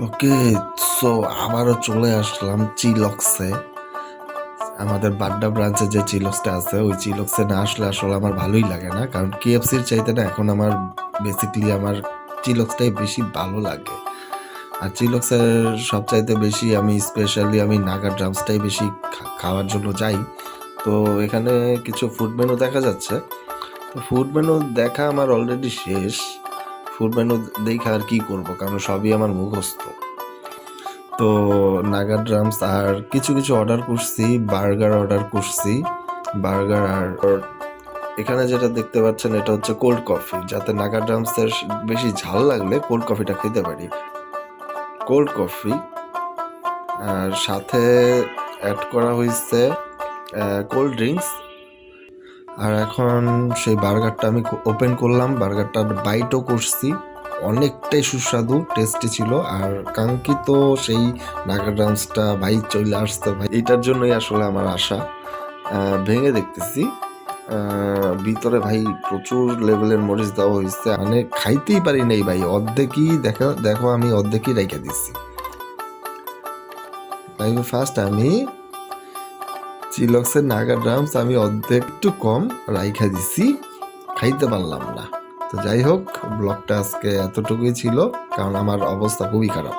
ওকে, so আবারও চলে আসলাম চিলক্সে। আমাদের বাড্ডা ব্রাঞ্চে যে চিলক্সটা আছে ওই চিলক্সে না আসলে আসলে আমার ভালোই লাগে না, কারণ কেএফসির চাইতে না এখন আমার বেসিকলি আমার চিলক্সটাই বেশি ভালো লাগে। আর চিলক্সের সবচাইতে বেশি আমি স্পেশালি আমি নাগা ড্রামসটাই বেশি খাওয়ার জন্য যাই। তো এখানে কিছু ফুড মেনু দেখা যাচ্ছে। তো ফুড মেনু দেখা আমার অলরেডি শেষ। ফুড মেনু দেখে আর কি করব, কারণ সবই আমার মুখস্থ। তো নাগা ড্রামস আর কিছু কিছু অর্ডার করছি, বার্গার অর্ডার করছি। বার্গার আর এখানে যেটা দেখতে পাচ্ছেন এটা হচ্ছে কোল্ড কফি, যাতে নাগা ড্রামসের বেশি ঝাল লাগলে কোল্ড কফিটা খেতে পারি। কোল্ড কফি আর সাথে অ্যাড করা হয়েছে কোল্ড ড্রিঙ্কস। আর এখন সেই বার্গারটা আমি ওপেন করলাম, বার্গারটার বাইটও করছি, অনেকটাই সুস্বাদু টেস্টি ছিল। আর কাঙ্ক্ষিত সেই নাগা ড্রামসটা ভাই চলে আসছে ভাই, এটার জন্যই আসলে আমার আশা। ভেঙে দেখতেছি, ভিতরে ভাই প্রচুর লেভেলের মরিচ দেওয়া হয়েছে, মানে খাইতেই পারি নাই ভাই, অর্ধেকই দেখো দেখো আমি অর্ধেকই রেখে দিচ্ছি। ফার্স্ট আমি চিলক্সের নাগা ড্রামস আমি অর্ধেক একটু কম রাইখা দিছি, খাইতে পারলাম না। তো যাই হোক, ব্লগটা আজকে এতটুকুই ছিল, কারণ আমার অবস্থা খুবই খারাপ।